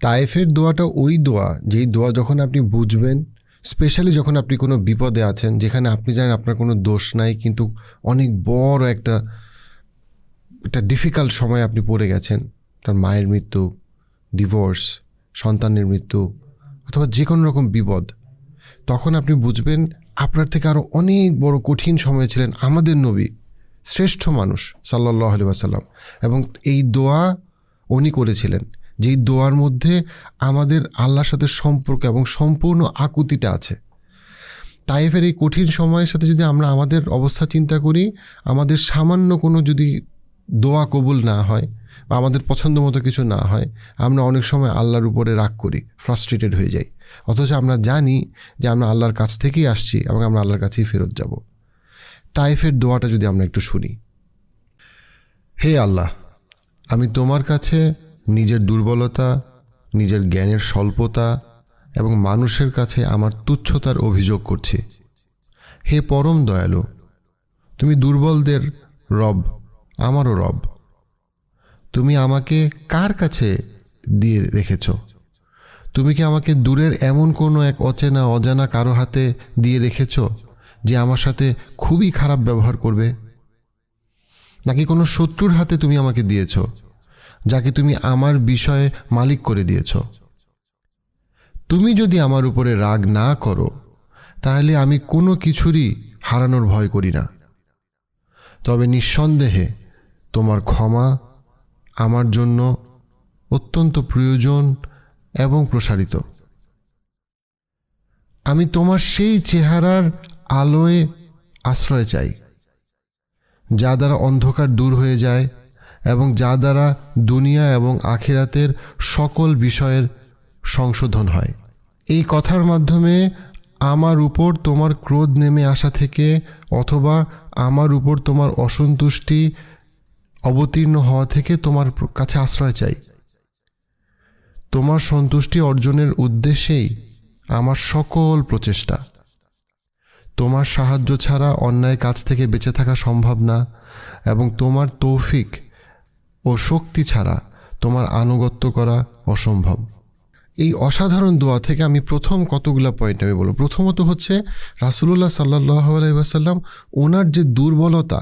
তায়েফের দোয়াটা ওই দোয়া, যেই দোয়া যখন আপনি বুঝবেন, স্পেশালি যখন আপনি কোনো বিপদে আছেন, যেখানে আপনি জানেন আপনার কোনো দোষ নাই, কিন্তু অনেক বড় একটা ডিফিকাল্ট সময় আপনি পড়ে গেছেন, তার মায়ের মৃত্যু, ডিভোর্স, সন্তানের মৃত্যু, অথবা যে কোনো রকম বিপদ, তখন আপনি বুঝবেন আপনার থেকে আরও অনেক বড় কঠিন সময় ছিলেন আমাদের নবী, শ্রেষ্ঠ মানুষ সাল্লাল্লাহু আলাইহি ওয়াসাল্লাম। এবং এই দোয়া উনি করেছিলেন, যেই দোয়ার মধ্যে আমাদের আল্লাহর সাথে সম্পর্ক এবং সম্পূর্ণ আকুতিটা আছে। তায়েফের এই কঠিন সময়ের সাথে যদি আমরা আমাদের অবস্থা চিন্তা করি, আমাদের সামান্য কোনো যদি দোয়া কবুল না হয় বা আমাদের পছন্দ মতো কিছু না হয়, আমরা অনেক সময় আল্লাহর উপরে রাগ করি, ফ্রাস্ট্রেটেড হয়ে যাই, অথচ আমরা জানি যে আমরা আল্লাহর কাছ থেকেই আসছি এবং আমরা আল্লাহর কাছেই ফেরত যাব। তায়েফের দোয়াটা যদি আমরা একটু শুনি। হে আল্লাহ, আমি তোমার কাছে নিজের দুর্বলতা, নিজের জ্ঞানের স্বল্পতা এবং মানুষের কাছে আমার তুচ্ছতার অভিযোগ করছি। হে পরম দয়ালু, তুমি দুর্বলদের রব, আমারও রব। তুমি আমাকে কার কাছে দিয়ে রেখেছ? তুমি কি আমাকে দূরের এমন কোনো এক অচেনা অজানা কারো হাতে দিয়ে রেখেছ যে আমার সাথে খুবই খারাপ ব্যবহার করবে? নাকি কোনো শত্রুর হাতে তুমি আমাকে দিয়েছ, যাকে তুমি আমার বিষয়ে মালিক করে দিয়েছ? তুমি যদি আমার উপরে রাগ না করো, তাহলে আমি কোনো কিছুরই হারানোর ভয় করি না। তবে নিঃসন্দেহে তোমার ক্ষমা আমার জন্য অত্যন্ত প্রয়োজন এবং প্রসারিত। আমি তোমার সেই চেহারার আলোয় আশ্রয় চাই, যা দ্বারা অন্ধকার দূর হয়ে যায় এবং যা দ্বারা দুনিয়া এবং আখিরাতের সকল বিষয়ের সংশোধন হয়। এই কথার মাধ্যমে আমার উপর তোমার ক্রোধ নেমে আসা থেকে অথবা আমার উপর তোমার অসন্তুষ্টি অবতীর্ণ হওয়া থেকে তোমার কাছে আশ্রয় চাই। তোমার সন্তুষ্টি অর্জনের উদ্দেশ্যেই আমার সকল প্রচেষ্টা। তোমার সাহায্য ছাড়া অন্যায় কাজ থেকে বেঁচে থাকা সম্ভব না, এবং তোমার তৌফিক ও শক্তি ছাড়া তোমার আনুগত্য করা অসম্ভব। এই অসাধারণ দোয়া থেকে আমি প্রথম কতগুলো পয়েন্ট আমি বলব। প্রথমত হচ্ছে রাসূলুল্লাহ সাল্লাল্লাহু আলাইহি ওয়াসাল্লাম ওনার যে দুর্বলতা,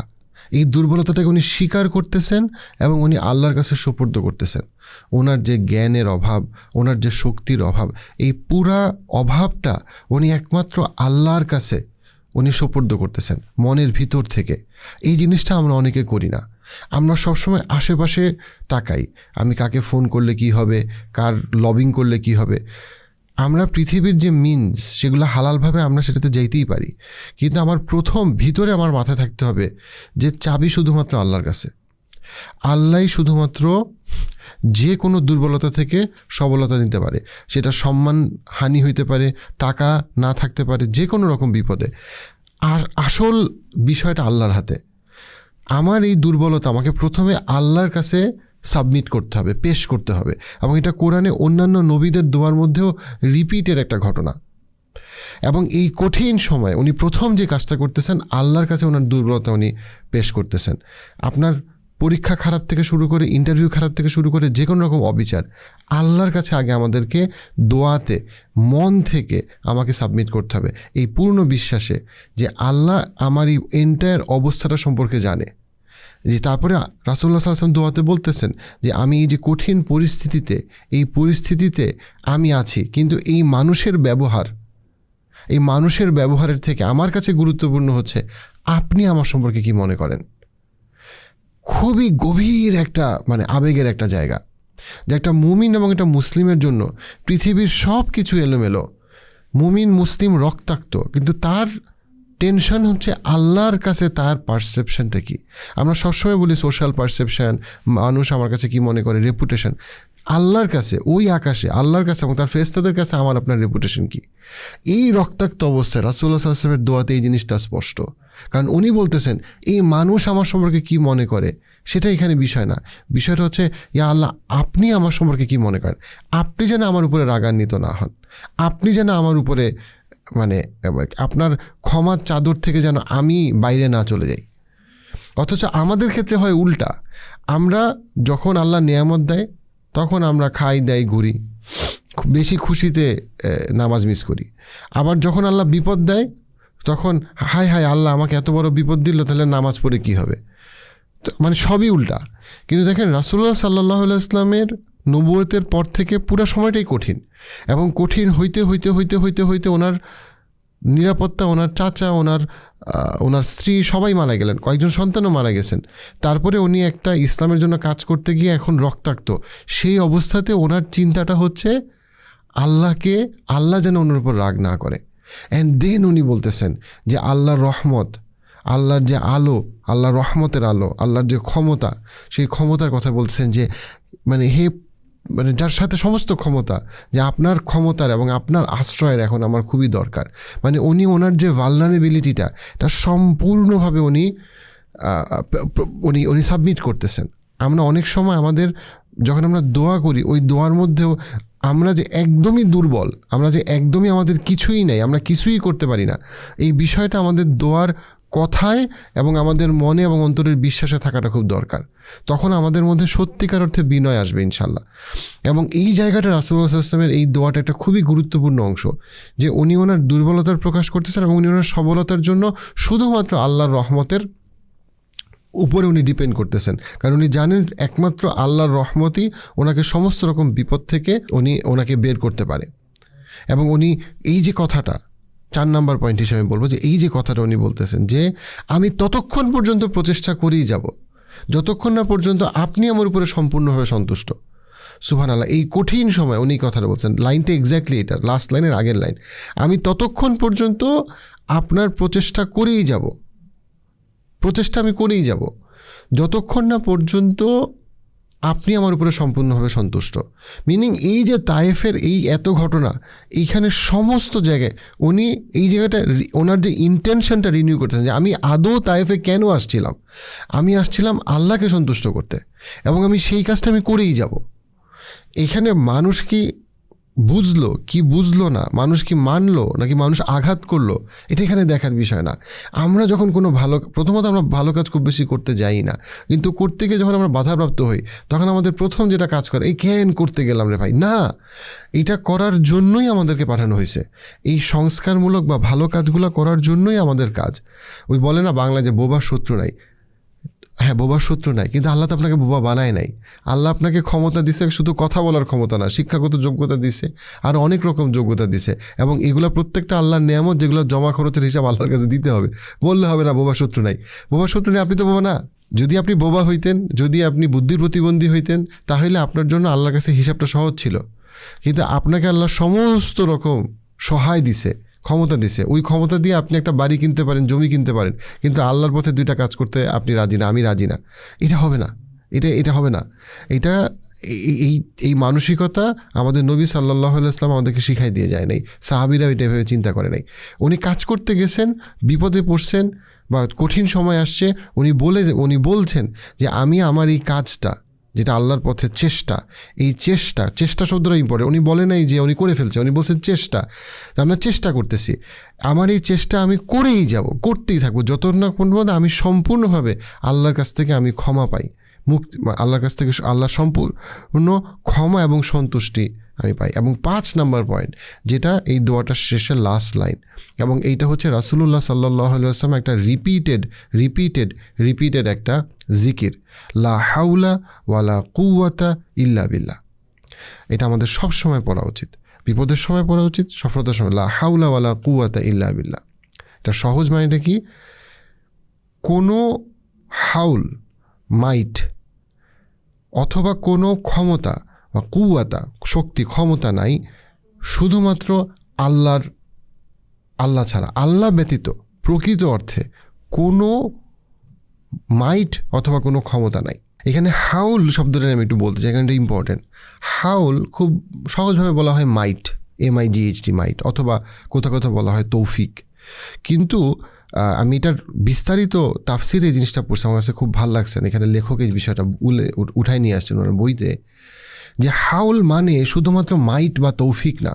এই দুর্বলতাটাকে উনি স্বীকার করতেছেন এবং উনি আল্লাহর কাছে সুপর্দ করতেছেন। ওনার যে জ্ঞানের অভাব, ওনার যে শক্তির অভাব, এই পুরা অভাবটা উনি একমাত্র আল্লাহর কাছে উনি সুপর্দ করতেছেন মনের ভিতর থেকে। এই জিনিসটা আমরা অনেকে করি না। আমরা সবসময় আশেপাশে তাকাই, আমি কাকে ফোন করলে কি হবে, কার লবিং করলে কি হবে। আমরা পৃথিবীর যে মিনস, সেগুলো হালালভাবে আমরা সেটাতে যাইতেই পারি, কিন্তু আমার প্রথম ভিতরে আমার মাথায় থাকতে হবে যে চাবি শুধুমাত্র আল্লাহর কাছে। আল্লাহই শুধুমাত্র যে কোনো দুর্বলতা থেকে সবলতা নিতে পারে। সেটা সম্মান হানি হইতে পারে, টাকা না থাকতে পারে, যে কোনো রকম বিপদে। আর আসল বিষয়টা আল্লাহর হাতে। আমার এই দুর্বলতা আমাকে প্রথমে আল্লাহর কাছে সাবমিট করতে হবে, পেশ করতে হবে। এবং এটা কোরআনে অন্যান্য নবীদের দোয়ার মধ্যেও রিপিটের একটা ঘটনা। এবং এই কঠিন সময়ে উনি প্রথম যে কাজটা করতেছেন, আল্লাহর কাছে ওনার দুর্বলতা উনি পেশ করতেছেন। আপনার পরীক্ষা খারাপ থেকে শুরু করে, ইন্টারভিউ খারাপ থেকে শুরু করে যে কোনো রকম অবিচার, আল্লাহর কাছে আগে আমাদেরকে দোয়াতে মন থেকে আমাকে সাবমিট করতে হবে, এই পূর্ণ বিশ্বাসে যে আল্লাহ আমার এই এন্টায়ার অবস্থাটা সম্পর্কে জানে। যে তারপরে রাসূলুল্লাহ সাল্লাল্লাহু আলাইহি ওয়াসাল্লাম দোয়াতে বলতেছেন যে আমি এই যে কঠিন পরিস্থিতিতে, এই পরিস্থিতিতে আমি আছি, কিন্তু এই মানুষের ব্যবহারের থেকে আমার কাছে গুরুত্বপূর্ণ হচ্ছে আপনি আমার সম্পর্কে কি মনে করেন। খুবই গভীর একটা আবেগের একটা জায়গা, যে একটা মুমিন এবং একটা মুসলিমের জন্য পৃথিবীর সব কিছু এলোমেলো, মুমিন মুসলিম রক্তাক্ত, কিন্তু তার টেনশন হচ্ছে আল্লাহর কাছে তার পারসেপশনটা কি। আমরা সবসময় বলি সোশ্যাল পারসেপশন, মানুষ আমার কাছে কি মনে করে, রেপুটেশন। আল্লাহর কাছে, ওই আকাশে আল্লাহর কাছে এবং তার ফেরেশতাদের কাছে আমার আপনার রেপুটেশন কি। এই রক্তাক্ত অবস্থায় রাসূলুল্লাহ সাল্লাল্লাহু আলাইহি ওয়াসাল্লামের দোয়াতে এই জিনিসটা স্পষ্ট। কারণ উনি বলতেছেন এই মানুষ আমার সম্পর্কে কি মনে করে সেটা এখানে বিষয় না। বিষয়টা হচ্ছে ইয়া আল্লাহ, আপনি আমার সম্পর্কে কি মনে করেন। আপনি যেন আমার উপরে রাগান্বিত না হন, আপনি যেন আমার উপরে আপনার ক্ষমার চাদর থেকে যেন আমি বাইরে না চলে যাই। অথচ আমাদের ক্ষেত্রে হয় উল্টা। আমরা যখন আল্লাহ নিয়ামত দেয় তখন আমরা খাই, দেয়, ঘুরি। বেশি খুশিতে নামাজ মিস করি। আবার যখন আল্লাহ বিপদ দেয় তখন হায় হায় আল্লাহ আমাকে এত বড় বিপদ দিল, তাহলে নামাজ পড়ে কী হবে? মানে সবই উল্টা। কিন্তু দেখেন রাসূলুল্লাহ সাল্লাল্লাহু আলাইহি ওয়াসাল্লামের নবুয়তের পর থেকে পুরো সময়টাই কঠিন, এবং কঠিন হইতে হইতে হইতে হইতে হইতে ওনার নিরাপত্তা, ওনার চাচা, ওনার স্ত্রী সবাই মারা গেলেন, কয়েকজন সন্তানও মারা গেছেন। তারপরে উনি একটা ইসলামের জন্য কাজ করতে গিয়ে এখন রক্তাক্ত। সেই অবস্থাতে ওনার চিন্তাটা হচ্ছে আল্লাহ যেন ওনার উপর রাগ না করে। অ্যান্ড দেন উনি বলতেছেন যে আল্লাহর রহমত, আল্লাহর যে আলো, আল্লাহর রহমতের আলো, আল্লাহর যে ক্ষমতা, সেই ক্ষমতার কথা বলতেছেন যে মানে যার সাথে সমস্ত ক্ষমতা, যে আপনার ক্ষমতার এবং আপনার আশ্রয়ের এখন আমার খুবই দরকার। মানে ওনার যে ভালনারেবিলিটিটা, এটা সম্পূর্ণভাবে উনি সাবমিট করতেছেন। আমরা অনেক সময় যখন আমরা দোয়া করি, ওই দোয়ার মধ্যেও আমরা যে একদমই দুর্বল, আমরা যে একদমই আমাদের কিছুই নেই, আমরা কিছুই করতে পারি না, এই বিষয়টা আমাদের দোয়ার কথায় এবং আমাদের মনে এবং অন্তরের বিশ্বাসে থাকাটা খুব দরকার। তখন আমাদের মধ্যে সত্যিকার অর্থে বিনয় আসবে ইনশাল্লাহ। এবং এই জায়গাটা রাসূলুল্লাহ সাল্লাল্লাহু আলাইহি ওয়াসাল্লামের এই দোয়াটা একটা খুবই গুরুত্বপূর্ণ অংশ, যে উনি ওনার দুর্বলতার প্রকাশ করতেছেন এবং উনি ওনার সবলতার জন্য শুধুমাত্র আল্লাহর রহমতের উপরে উনি ডিপেন্ড করতেছেন। কারণ উনি জানেন একমাত্র আল্লাহর রহমতই ওনাকে সমস্ত রকম বিপদ থেকে ওনাকে বের করতে পারে। এবং উনি এই যে কথাটা 4 নম্বর পয়েন্ট হিসেবে বলবো, যে এই যে কথাটা উনি বলতেছেন যে আমি ততক্ষণ পর্যন্ত প্রচেষ্টা করেই যাব যতক্ষণ না পর্যন্ত আপনি আমার উপরে সম্পূর্ণভাবে সন্তুষ্ট। সুবহানাল্লাহ, এই কঠিন সময় উনি কথাটা বলছেন। লাইনটা এক্স্যাক্টলি এটা, লাস্ট লাইনের আগের লাইন, আমি ততক্ষণ পর্যন্ত আপনার প্রচেষ্টা করেই যাব, প্রচেষ্টা আমি করেই যাব যতক্ষণ না পর্যন্ত আপনি আমার উপরে সম্পূর্ণভাবে সন্তুষ্ট। মিনিং এই যে তায়েফের এই এত ঘটনা, এইখানে সমস্ত জায়গায় উনি এই জায়গাটা ওনার যে ইন্টেনশনটা রিনিউ করতেছেন, যে আমি আদৌ তায়েফে কেন আসছিলাম, আমি আসছিলাম আল্লাহকে সন্তুষ্ট করতে, এবং আমি সেই কাজটা আমি করেই যাব। এখানে মানুষ কি বুঝলো কি বুঝলো না, মানুষ কি মানলো নাকি মানুষ আঘাত করলো, এটা এখানে দেখার বিষয় না। আমরা যখন প্রথমত আমরা ভালো কাজ খুব বেশি করতে যাই না, কিন্তু করতে গিয়ে যখন আমরা বাধাপ্রাপ্ত হই, তখন আমাদের প্রথম যেটা কাজ করে, এই কেন করতে গেলাম রে ভাই, না, এটা করার জন্যই আমাদেরকে পাঠানো হয়েছে। এই সংস্কারমূলক বা ভালো কাজগুলো করার জন্যই আমাদের কাজ। ওই বলে না বাংলায় যে বোবার শত্রু নাই, হ্যাঁ বোবার শত্রু নাই, কিন্তু আল্লাহ তো আপনাকে বোবা বানায় নাই। আল্লাহ আপনাকে ক্ষমতা দিছে, শুধু কথা বলার ক্ষমতা না, শিক্ষাগত যোগ্যতা দিছে, আর অনেক রকম যোগ্যতা দিছে, এবং এগুলো প্রত্যেকটা আল্লাহর নেয়ামত, যেগুলো জমা খরচের হিসাব আল্লাহর কাছে দিতে হবে। বললে হবে না বোবার শত্রু নাই, বোবার শত্রু নেই, আপনি তো বোবা না। যদি আপনি বোবা হইতেন, যদি আপনি বুদ্ধির প্রতিবন্ধী হইতেন, তাহলে আপনার জন্য আল্লাহর কাছে হিসাবটা সহজ ছিল। কিন্তু আপনাকে আল্লাহ সমস্ত রকম সহায় দিছে, ক্ষমতা দিছে, ওই ক্ষমতা দিয়ে আপনি একটা বাড়ি কিনতে পারেন, জমি কিনতে পারেন, কিন্তু আল্লাহর পথে 2টা কাজ করতে আপনি রাজি না, আমি রাজি না, এটা হবে না, এটা হবে না। এই মানসিকতা আমাদের নবী সাল্লাল্লাহু আলাইহি ওয়াসাল্লাম আমাদেরকে শিখাই দিয়ে যায় নাই, সাহাবীরা এটা এভাবে চিন্তা করে নাই। উনি কাজ করতে গেছেন, বিপদে পড়ছেন বা কঠিন সময় আসছে, উনি বলছেন যে আমি আমার এই কাজটা, যেটা আল্লাহর পথে এই চেষ্টা শব্দটা ইম্পর্টেন্ট। উনি বলে নাই যে উনি করে ফেলছে, উনি বলছেন আমরা চেষ্টা করতেছি, আমার এই চেষ্টা আমি করেই যাব, করতেই থাকবো যত না কোনো আমি সম্পূর্ণভাবে আল্লাহর কাছ থেকে আমি ক্ষমা পাই, আল্লাহর কাছ থেকে আল্লাহর সম্পূর্ণ ক্ষমা এবং সন্তুষ্টি আমি পাই। এবং 5 নম্বর পয়েন্ট, যেটা এই দোয়াটার শেষে লাস্ট লাইন, এবং এইটা হচ্ছে রাসূলুল্লাহ সাল্লাল্লাহু আলাইহি ওয়াসাল্লাম একটা রিপিটেড একটা জিকির, লা হাওলা ওয়ালা কুওয়াতা ইল্লা বিল্লাহ। এটা আমাদের সব সময় পড়া উচিত, বিপদের সময় পড়া উচিত, সফলতার সময়, লা হাওলা ওয়ালা কুওয়াতা ইল্লা বিল্লাহ। এটা সহজ মানেটা কি, কোনো হাউল, মাইট অথবা কোনো ক্ষমতা বা কুওয়াতা, শক্তি, ক্ষমতা নাই শুধুমাত্র আল্লাহ ছাড়া, আল্লাহ ব্যতীত প্রকৃত অর্থে কোনো মাইট অথবা কোনো ক্ষমতা নাই। এখানে হাউল শব্দটা আমি একটু বলতে চাই, এখানে ইম্পর্টেন্ট। হাউল খুব সহজভাবে বলা হয় মাইট, MIGHT, মাইট, অথবা কোথাও কোথাও বলা হয় তৌফিক। কিন্তু আমি এটার বিস্তারিত তাফসিরে এই জিনিসটা পড়ছি, আমার কাছে খুব ভালো লাগছে। এখানে লেখক এই বিষয়টা উঠাই নিয়ে আসছেন ওনার বইতে, যে হাউল মানে শুধুমাত্র মাইট বা তৌফিক না,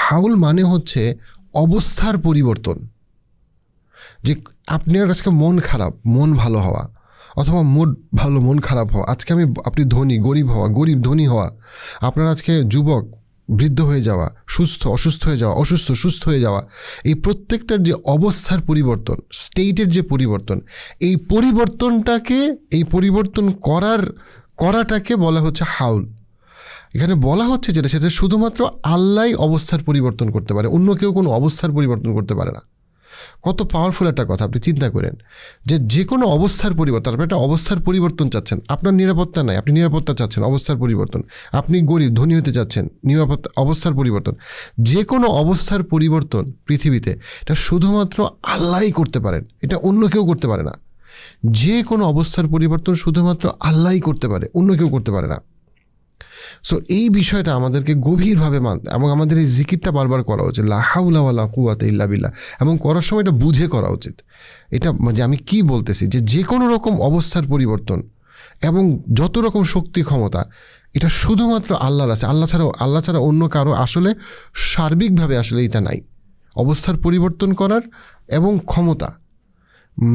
হাউল মানে হচ্ছে অবস্থার পরিবর্তন। যে আপনার আজকে মন খারাপ, মন ভালো হওয়া, অথবা মুড ভালো, মন খারাপ হওয়া। আজকে আপনি ধনী, গরিব হওয়া, গরিব ধনী হওয়া। আপনার আজকে যুবক, বৃদ্ধ হয়ে যাওয়া, সুস্থ অসুস্থ হয়ে যাওয়া, অসুস্থ সুস্থ হয়ে যাওয়া, এই প্রত্যেকটার যে অবস্থার পরিবর্তন, স্টেটের যে পরিবর্তন, এই পরিবর্তন করাটাকে বলা হচ্ছে হাউল। এখানে বলা হচ্ছে যেটা, সেটা শুধুমাত্র আল্লাহই অবস্থার পরিবর্তন করতে পারে, অন্য কেউ কোনো অবস্থার পরিবর্তন করতে পারে না। কত পাওয়ারফুল একটা কথা, আপনি চিন্তা করেন যে কোনো অবস্থার পরিবর্তন, আপনি একটা অবস্থার পরিবর্তন চাচ্ছেন, আপনার নিরাপত্তা নাই, আপনি নিরাপত্তা চাচ্ছেন, অবস্থার পরিবর্তন, আপনি গরিব ধনী হতে চাচ্ছেন, নিরাপত্তা অবস্থার পরিবর্তন, যে কোনো অবস্থার পরিবর্তন পৃথিবীতে এটা শুধুমাত্র আল্লাহই করতে পারেন, এটা অন্য কেউ করতে পারে না। যে কোনো অবস্থার পরিবর্তন শুধুমাত্র আল্লাহই করতে পারে, অন্য কেউ করতে পারে না। সো এই বিষয়টা আমাদেরকে গভীরভাবে মানতে এবং আমাদের এই জিকিরটা বারবার করা উচিত, লা হাওলা ওয়ালা কুওয়াতা ইল্লা বিল্লাহ, এবং করার সময় এটা বুঝে করা উচিত। এটা মানে আমি কি বলতেছি, যে কোনো রকম অবস্থার পরিবর্তন এবং যত রকম শক্তি ক্ষমতা, এটা শুধুমাত্র আল্লাহর আছে। আল্লাহ ছাড়া অন্য কারো আসলে সার্বিকভাবে আসলে এটা নাই, অবস্থার পরিবর্তন করার এবং ক্ষমতা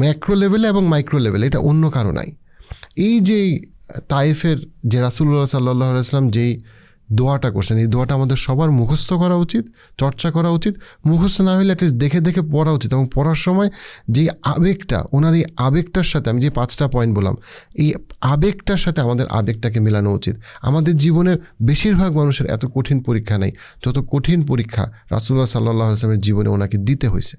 ম্যাক্রো লেভেলে এবং মাইক্রো লেভেলে, এটা অন্য কারো নাই। এই যে তায়েফের যে রাসূলুল্লাহ সাল্লাল্লাহু আলাইহি ওয়াসাল্লাম যেই দোয়াটা করছেন, এই দোয়াটা আমাদের সবার মুখস্থ করা উচিত, চর্চা করা উচিত। মুখস্থ না হলে অ্যাটলিস্ট দেখে দেখে পড়া উচিত, এবং পড়ার সময় যে আবেগটা, ওনার এই আবেগটার সাথে, আমি যে 5টা পয়েন্ট বললাম, এই আবেগটার সাথে আমাদের আবেগটাকে মেলানো উচিত। আমাদের জীবনে বেশিরভাগ মানুষের এত কঠিন পরীক্ষা নেই যত কঠিন পরীক্ষা রাসূলুল্লাহ সাল্লাল্লাহু আলাইহি ওয়াসাল্লামের জীবনে ওনাকে দিতে হয়েছে।